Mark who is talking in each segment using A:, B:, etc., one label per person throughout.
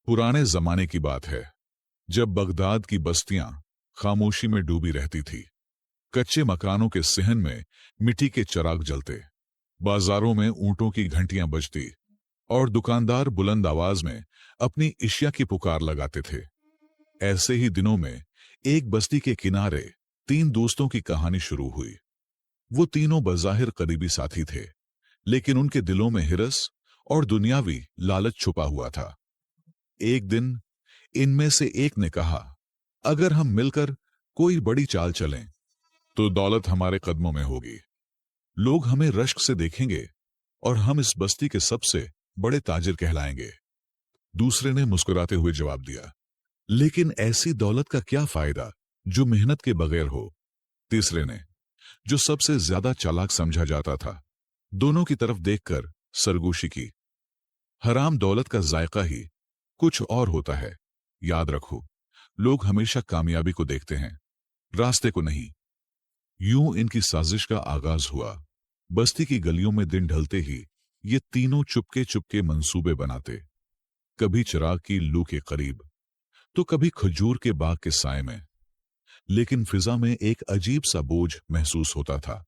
A: पुराने जमाने की बात है, जब बगदाद की बस्तियां खामोशी में डूबी रहती थी। कच्चे मकानों के सहन में मिट्टी के चिराग जलते, बाजारों में ऊंटों की घंटियां बजती और दुकानदार बुलंद आवाज में अपनी इशिया की पुकार लगाते थे। ऐसे ही दिनों में एक बस्ती के किनारे तीन दोस्तों की कहानी शुरू हुई। वो तीनों बज़ाहिर करीबी साथी थे, लेकिन उनके दिलों में हिरस और दुनियावी लालच छुपा हुआ था। एक दिन इनमें से एक ने कहा, अगर हम मिलकर कोई बड़ी चाल चलें तो दौलत हमारे कदमों में होगी। लोग हमें रश्क से देखेंगे और हम इस बस्ती के सबसे बड़े ताजिर कहलाएंगे। दूसरे ने मुस्कुराते हुए जवाब दिया, लेकिन ऐसी दौलत का क्या फायदा जो मेहनत के बगैर हो। तीसरे ने, जो सबसे ज्यादा चालाक समझा जाता था, दोनों की तरफ देखकर सरगोशी की, हराम दौलत का जायका ही कुछ और होता है। याद रखो, लोग हमेशा कामयाबी को देखते हैं, रास्ते को नहीं। यूं इनकी साजिश का आगाज हुआ। बस्ती की गलियों में दिन ढलते ही ये तीनों चुपके चुपके मंसूबे बनाते, कभी चिराग की लू के करीब तो कभी खजूर के बाग के साए में। लेकिन फिजा में एक अजीब सा बोझ महसूस होता था,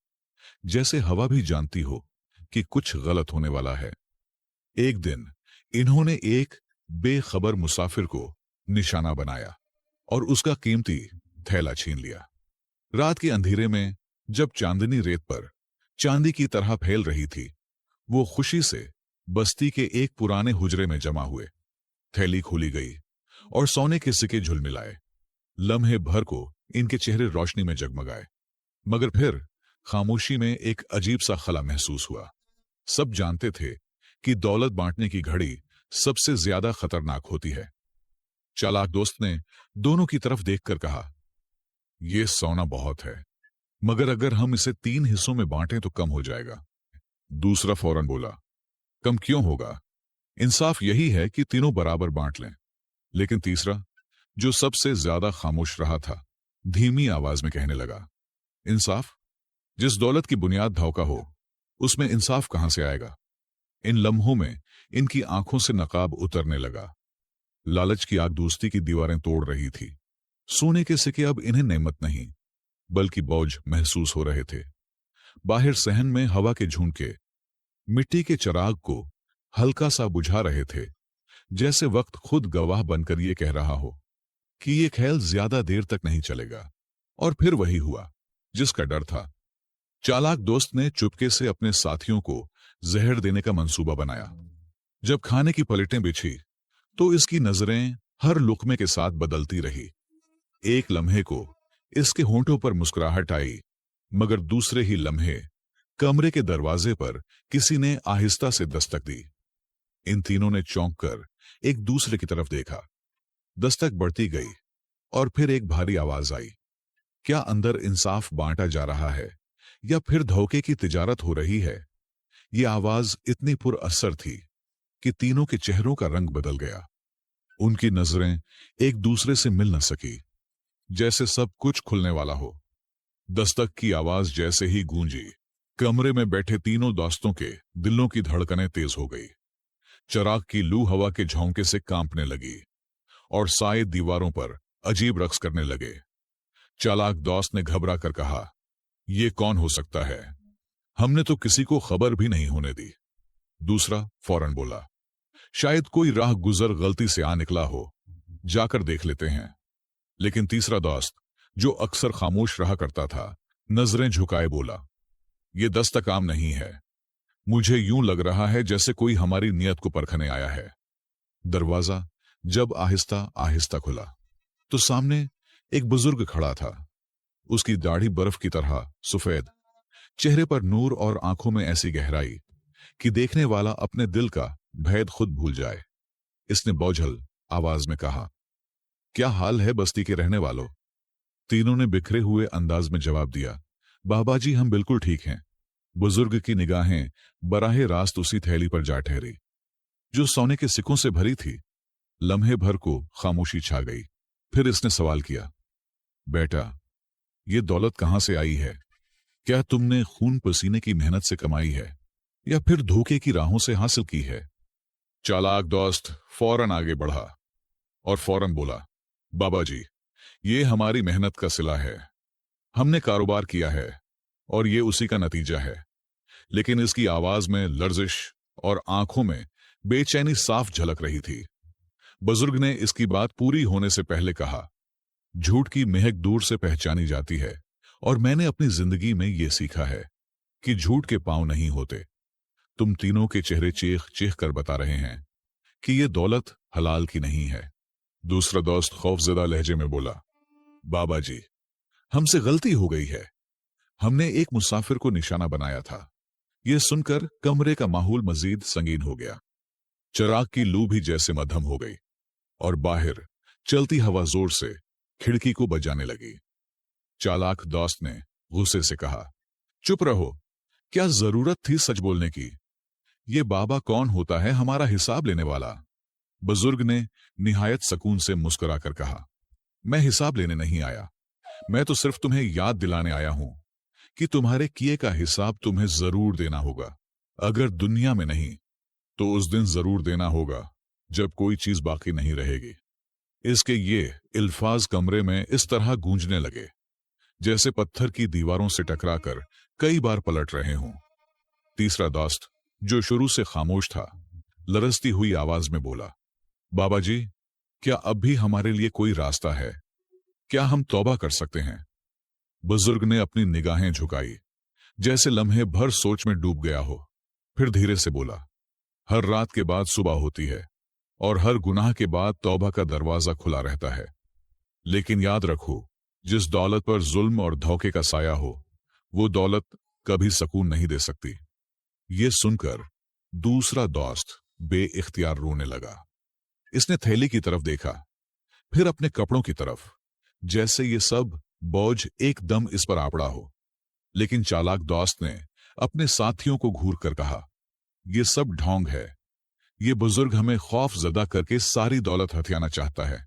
A: जैसे हवा भी जानती हो कि कुछ गलत होने वाला है। एक दिन इन्होंने एक बेखबर मुसाफिर को निशाना बनाया और उसका कीमती थैला छीन लिया। रात के अंधेरे में जब चांदनी रेत पर चांदी की तरह फैल रही थी, वो खुशी से बस्ती के एक पुराने हुजरे में जमा हुए। थैली खोली गई और सोने के सिक्के झुलमिलाए। लम्हे भर को इनके चेहरे रोशनी में जगमगाए, मगर फिर खामोशी में एक अजीब सा खला महसूस हुआ। सब जानते थे कि दौलत बांटने की घड़ी सबसे ज्यादा खतरनाक होती है। चालाक दोस्त ने दोनों की तरफ देखकर कहा, यह सोना बहुत है, मगर अगर हम इसे 3 हिस्सों में बांटें तो कम हो जाएगा। दूसरा फौरन बोला, कम क्यों होगा, इंसाफ यही है कि तीनों बराबर बांट लें। लेकिन तीसरा, जो सबसे ज्यादा खामोश रहा था, धीमी आवाज में कहने लगा, इंसाफ? जिस दौलत की बुनियाद धोखा हो, उसमें इंसाफ कहां से आएगा। इन लम्हों में इनकी आंखों से नकाब उतरने लगा। लालच की आग दोस्ती की दीवारें तोड़ रही थी। सोने के सिक्के अब इन्हें नेमत नहीं, बल्कि बोझ महसूस हो रहे थे। बाहर सहन में हवा के झोंके मिट्टी के चिराग को हल्का सा बुझा रहे थे, जैसे वक्त खुद गवाह बनकर यह कह रहा हो कि यह खेल ज्यादा देर तक नहीं चलेगा। और फिर वही हुआ जिसका डर था। चालाक दोस्त ने चुपके से अपने साथियों को जहर देने का मंसूबा बनाया। जब खाने की प्लेटें बिछी तो इसकी नजरें हर लुकमे के साथ बदलती रही। एक लम्हे को इसके होंठों पर मुस्कुराहट आई, मगर दूसरे ही लम्हे कमरे के दरवाजे पर किसी ने आहिस्ता से दस्तक दी। इन तीनों ने चौंक कर एक दूसरे की तरफ देखा। दस्तक बढ़ती गई और फिर एक भारी आवाज आई। क्या अंदर इंसाफ बांटा जा रहा है या फिर धोखे की तिजारत हो रही है? यह आवाज इतनी पुरअसर थी कि तीनों के चेहरों का रंग बदल गया। उनकी नजरें एक दूसरे से मिल न सकी, जैसे सब कुछ खुलने वाला हो। दस्तक की आवाज जैसे ही गूंजी, कमरे में बैठे तीनों दोस्तों के दिलों की धड़कनें तेज हो गई। चिराग की लू हवा के झोंके से कांपने लगी और साए दीवारों पर अजीब रक्स करने लगे। चालाक दोस्त ने घबरा कर कहा, यह कौन हो सकता है? हमने तो किसी को खबर भी नहीं होने दी। दूसरा फौरन बोला, शायद कोई राह गुजर गलती से आ निकला हो, जाकर देख लेते हैं। लेकिन तीसरा दोस्त, जो अक्सर खामोश रहा करता था, नजरें झुकाए बोला, यह दस्तक आम नहीं है। मुझे यूं लग रहा है जैसे कोई हमारी नियत को परखने आया है। दरवाजा जब आहिस्ता आहिस्ता खुला तो सामने एक बुजुर्ग खड़ा था। उसकी दाढ़ी बर्फ की तरह सफेद, चेहरे पर नूर और आंखों में ऐसी गहराई कि देखने वाला अपने दिल का भेद खुद भूल जाए। इसने बोझल आवाज में कहा, क्या हाल है बस्ती के रहने वालों? तीनों ने बिखरे हुए अंदाज में जवाब दिया, बाबा जी हम बिल्कुल ठीक हैं। बुजुर्ग की निगाहें बराहे रास्त उसी थैली पर जा ठहरी जो सोने के सिक्कों से भरी थी। लम्हे भर को खामोशी छा गई। फिर इसने सवाल किया, बेटा ये दौलत कहां से आई है? क्या तुमने खून पसीने की मेहनत से कमाई है या फिर धोखे की राहों से हासिल की है? चालाक दोस्त फौरन आगे बढ़ा और फौरन बोला, बाबा जी, ये हमारी मेहनत का सिला है। हमने कारोबार किया है और ये उसी का नतीजा है। लेकिन इसकी आवाज में लर्जिश और आंखों में बेचैनी साफ झलक रही थी। बुजुर्ग ने इसकी बात पूरी होने से पहले कहा, झूठ की महक दूर से पहचानी जाती है और मैंने अपनी जिंदगी में यह सीखा है कि झूठ के पांव नहीं होते। तुम तीनों के चेहरे चीख चीख कर बता रहे हैं कि यह दौलत हलाल की नहीं है। दूसरा दोस्त खौफजदा लहजे में बोला, बाबा जी, हमसे गलती हो गई है। हमने एक मुसाफिर को निशाना बनाया था। यह सुनकर कमरे का माहौल मजीद संगीन हो गया। चिराग की लू भी जैसे मध्यम हो गई और बाहर चलती हवा जोर से खिड़की को बजाने लगी। चालाक दोस्त ने गुस्से से कहा, चुप रहो, क्या जरूरत थी सच बोलने की? ये बाबा कौन होता है हमारा हिसाब लेने वाला? बुजुर्ग ने निहायत सुकून से मुस्कुराकर कहा, मैं हिसाब लेने नहीं आया, मैं तो सिर्फ तुम्हें याद दिलाने आया हूं कि तुम्हारे किए का हिसाब तुम्हें जरूर देना होगा। अगर दुनिया में नहीं तो उस दिन जरूर देना होगा जब कोई चीज बाकी नहीं रहेगी। इसके ये अल्फाज कमरे में इस तरह गूंजने लगे जैसे पत्थर की दीवारों से टकराकर कई बार पलट रहे हों। तीसरा दोस्त, जो शुरू से खामोश था, लरजती हुई आवाज में बोला, बाबा जी, क्या अब भी हमारे लिए कोई रास्ता है? क्या हम तौबा कर सकते हैं? बुजुर्ग ने अपनी निगाहें झुकाई, जैसे लम्हे भर सोच में डूब गया हो। फिर धीरे से बोला, हर रात के बाद सुबह होती है और हर गुनाह के बाद तौबा का दरवाजा खुला रहता है। लेकिन याद रखो, जिस दौलत पर जुल्म और धोखे का साया हो, वो दौलत कभी सुकून नहीं दे सकती। ये सुनकर दूसरा दोस्त बेइख्तियार रोने लगा। इसने थैली की तरफ देखा, फिर अपने कपड़ों की तरफ, जैसे ये सब बोझ एकदम इस पर आ पड़ा हो। लेकिन चालाक दोस्त ने अपने साथियों को घूर कर कहा, ये सब ढोंग है। ये बुजुर्ग हमें खौफ ज़दा करके सारी दौलत हथियाना चाहता है।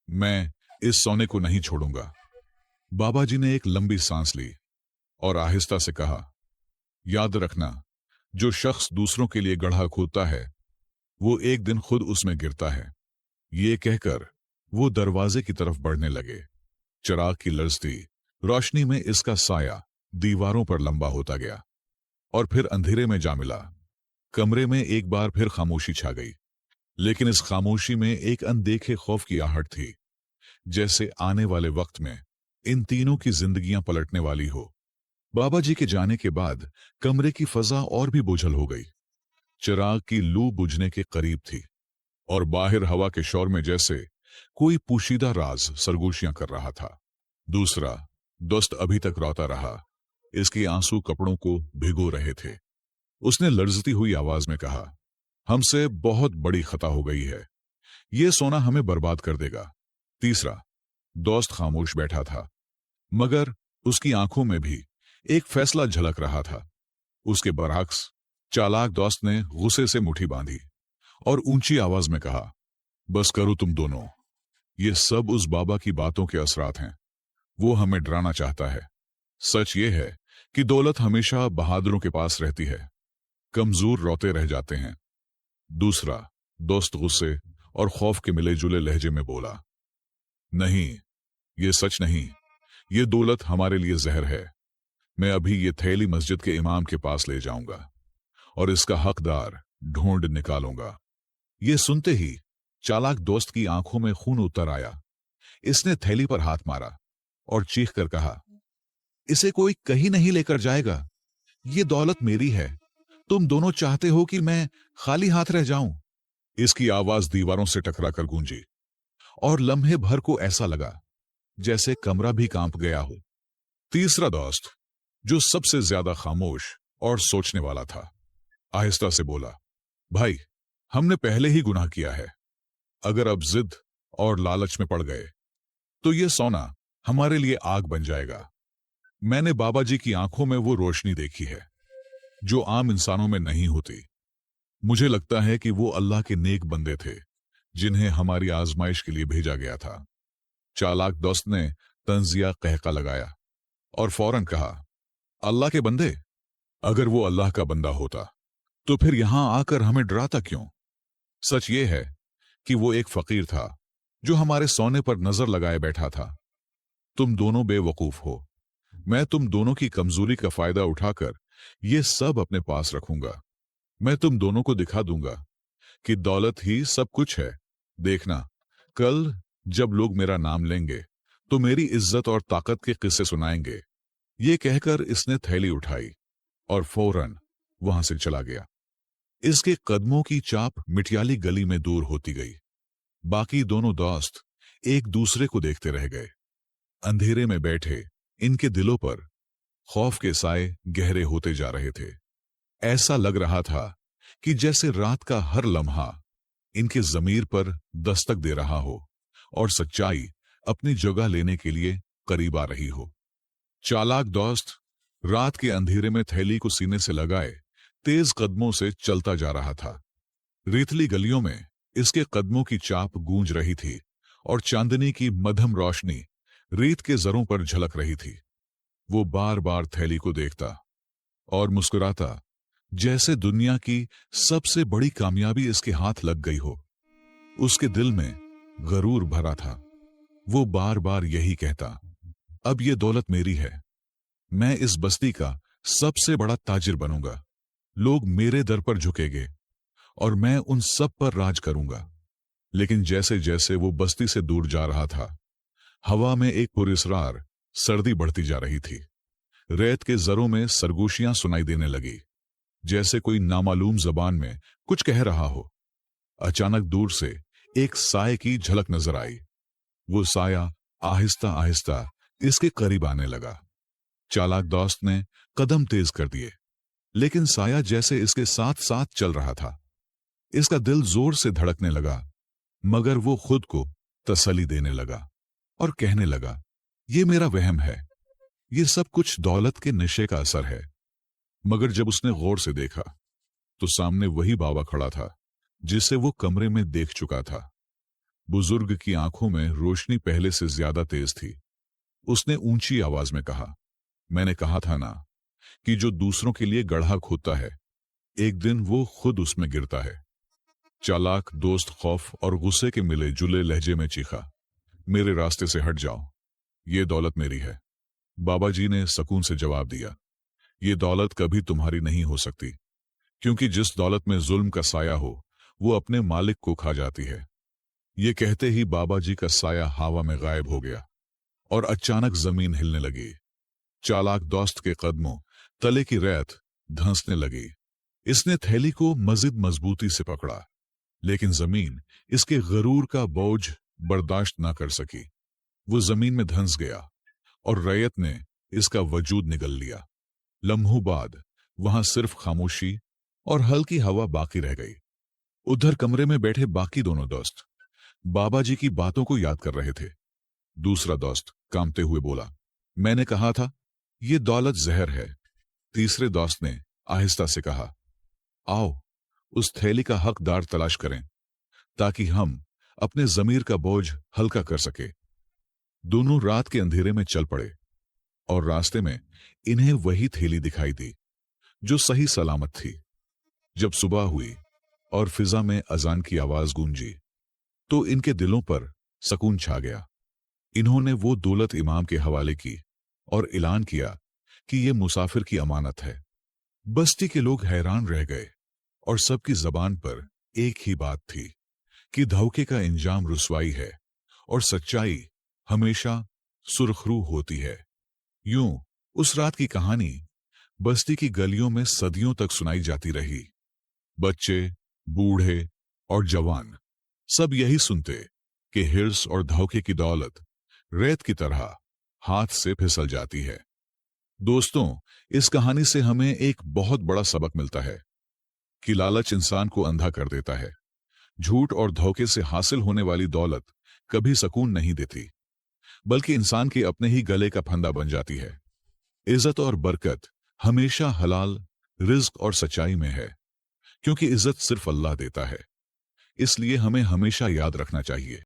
A: मैं इस सोने को नहीं छोड़ूंगा। बाबा जी ने एक लंबी सांस ली और आहिस्ता से कहा, याद रखना, जो शख्स दूसरों के लिए गड्ढा खोदता है वो एक दिन खुद उसमें गिरता है। ये कहकर वो दरवाजे की तरफ बढ़ने लगे। चिराग की लर्जती रोशनी में इसका साया दीवारों पर लंबा होता गया और फिर अंधेरे में जा मिला। कमरे में एक बार फिर खामोशी छा गई, लेकिन इस खामोशी में एक अनदेखे खौफ की आहट थी, जैसे आने वाले वक्त में इन तीनों की जिंदगियां पलटने वाली हो। बाबा जी के जाने के बाद कमरे की फजा और भी बोझल हो गई। चिराग की लू बुझने के करीब थी और बाहर हवा के शोर में जैसे कोई पोशीदा राज सरगोशियां कर रहा था। दूसरा दोस्त अभी तक रोता रहा। इसके आंसू कपड़ों को भिगो रहे थे। उसने लर्जती हुई आवाज में कहा, हमसे बहुत बड़ी खता हो गई है। ये सोना हमें बर्बाद कर देगा। तीसरा दोस्त खामोश बैठा था, मगर उसकी आंखों में भी एक फैसला झलक रहा था। उसके बरअक्स चालाक दोस्त ने गुस्से से मुट्ठी बांधी और ऊंची आवाज में कहा, बस करो तुम दोनों। ये सब उस बाबा की बातों के असरात हैं। वो हमें डराना चाहता है। सच ये है कि दौलत हमेशा बहादुरों के पास रहती है, कमजोर रोते रह जाते हैं। दूसरा दोस्त गुस्से और खौफ के मिले जुले लहजे में बोला, नहीं, ये सच नहीं। ये दौलत हमारे लिए जहर है। मैं अभी ये थैली मस्जिद के इमाम के पास ले जाऊंगा और इसका हकदार ढूंढ निकालूंगा। ये सुनते ही चालाक दोस्त की आंखों में खून उतर आया। इसने थैली पर हाथ मारा और चीख कर कहा, इसे कोई कहीं नहीं लेकर जाएगा। ये दौलत मेरी है। तुम दोनों चाहते हो कि मैं खाली हाथ रह जाऊं? इसकी आवाज दीवारों से टकराकर गूंजी और लम्हे भर को ऐसा लगा जैसे कमरा भी कांप गया हो। तीसरा दोस्त, जो सबसे ज्यादा खामोश और सोचने वाला था, आहिस्ता से बोला, भाई, हमने पहले ही गुनाह किया है। अगर अब जिद और लालच में पड़ गए तो यह सोना हमारे लिए आग बन जाएगा। मैंने बाबा जी की आंखों में वो रोशनी देखी है जो आम इंसानों में नहीं होती। मुझे लगता है कि वो अल्लाह के नेक बंदे थे जिन्हें हमारी आजमाइश के लिए भेजा गया था। चालाक दोस्त ने तंजिया कहका लगाया और फौरन कहा, अल्लाह के बंदे? अगर वो अल्लाह का बंदा होता तो फिर यहां आकर हमें डराता क्यों? सच ये है कि वो एक फकीर था जो हमारे सोने पर नजर लगाए बैठा था। तुम दोनों बेवकूफ हो। मैं तुम दोनों की कमजोरी का फायदा उठाकर ये सब अपने पास रखूंगा। मैं तुम दोनों को दिखा दूंगा कि दौलत ही सब कुछ है। देखना, कल जब लोग मेरा नाम लेंगे तो मेरी इज्जत और ताकत के किस्से सुनाएंगे। ये कहकर इसने थैली उठाई और फौरन वहां से चला गया। इसके कदमों की चाप मिटियाली गली में दूर होती गई। बाकी दोनों दोस्त एक दूसरे को देखते रह गए। अंधेरे में बैठे इनके दिलों पर खौफ के साए गहरे होते जा रहे थे। ऐसा लग रहा था कि जैसे रात का हर लम्हा इनके जमीर पर दस्तक दे रहा हो और सच्चाई अपनी जगह लेने के लिए करीब आ रही हो। चालाक दोस्त रात के अंधेरे में थैली को सीने से लगाए तेज कदमों से चलता जा रहा था। रेतली गलियों में इसके कदमों की चाप गूंज रही थी और चांदनी की मध्यम रोशनी रेत के जरों पर झलक रही थी। वो बार बार थैली को देखता और मुस्कुराता, जैसे दुनिया की सबसे बड़ी कामयाबी इसके हाथ लग गई हो। उसके दिल में गरूर भरा था। वो बार बार यही कहता, अब ये दौलत मेरी है। मैं इस बस्ती का सबसे बड़ा ताजिर बनूंगा। लोग मेरे दर पर झुकेंगे और मैं उन सब पर राज करूंगा। लेकिन जैसे जैसे वो बस्ती से दूर जा रहा था, हवा में एक पुरस्रार सर्दी बढ़ती जा रही थी। रेत के जरों में सरगोशियां सुनाई देने लगी, जैसे कोई नामालूम जबान में कुछ कह रहा हो। अचानक दूर से एक साए की झलक नजर आई। वो साया आहिस्ता आहिस्ता इसके करीब आने लगा। चालाक दोस्त ने कदम तेज कर दिए, लेकिन साया जैसे इसके साथ साथ चल रहा था। इसका दिल जोर से धड़कने लगा, मगर वो खुद को तसल्ली देने लगा और कहने लगा, ये मेरा वहम है। ये सब कुछ दौलत के नशे का असर है। मगर जब उसने गौर से देखा तो सामने वही बाबा खड़ा था जिसे वो कमरे में देख चुका था। बुजुर्ग की आंखों में रोशनी पहले से ज्यादा तेज थी। उसने ऊंची आवाज में कहा, मैंने कहा था ना कि जो दूसरों के लिए गड्ढा खोदता है, एक दिन वो खुद उसमें गिरता है। चालाक दोस्त खौफ और गुस्से के मिले जुले लहजे में चीखा, मेरे रास्ते से हट जाओ, ये दौलत मेरी है। बाबा जी ने सुकून से जवाब दिया, ये दौलत कभी तुम्हारी नहीं हो सकती, क्योंकि जिस दौलत में जुल्म का साया हो वो अपने मालिक को खा जाती है। ये कहते ही बाबा जी का साया हवा में गायब हो गया और अचानक जमीन हिलने लगी। चालाक दोस्त के कदमों तले की रेत धंसने लगी। इसने थैली को मजीद मजबूती से पकड़ा, लेकिन जमीन इसके गरूर का बोझ बर्दाश्त ना कर सकी। वो जमीन में धंस गया और रैयत ने इसका वजूद निगल लिया। लम्हों बाद वहां सिर्फ खामोशी और हल्की हवा बाकी रह गई। उधर कमरे में बैठे बाकी दोनों दोस्त बाबा जी की बातों को याद कर रहे थे। दूसरा दोस्त कांपते हुए बोला, मैंने कहा था ये दौलत जहर है। तीसरे दोस्त ने आहिस्ता से कहा, आओ उस थैली का हकदार तलाश करें ताकि हम अपने जमीर का बोझ हल्का कर सके। दोनों रात के अंधेरे में चल पड़े और रास्ते में इन्हें वही थैली दिखाई दी जो सही सलामत थी। जब सुबह हुई और फिजा में अजान की आवाज गूंजी तो इनके दिलों पर सुकून छा गया। इन्होंने वो दौलत इमाम के हवाले की और ऐलान किया कि ये मुसाफिर की अमानत है। बस्ती के लोग हैरान रह गए और सबकी जबान पर एक ही बात थी कि धोखे का इंजाम रुसवाई है और सच्चाई हमेशा सुरखरू होती है। यूं उस रात की कहानी बस्ती की गलियों में सदियों तक सुनाई जाती रही। बच्चे, बूढ़े और जवान सब यही सुनते कि हिर्स और धोखे की दौलत रेत की तरह हाथ से फिसल जाती है। दोस्तों, इस कहानी से हमें एक बहुत बड़ा सबक मिलता है कि लालच इंसान को अंधा कर देता है। झूठ और धोखे से हासिल होने वाली दौलत कभी सुकून नहीं देती, बल्कि इंसान के अपने ही गले का फंदा बन जाती है। इज्जत और बरकत हमेशा हलाल रिज्क और सच्चाई में है, क्योंकि इज्जत सिर्फ अल्लाह देता है। इसलिए हमें हमेशा याद रखना चाहिए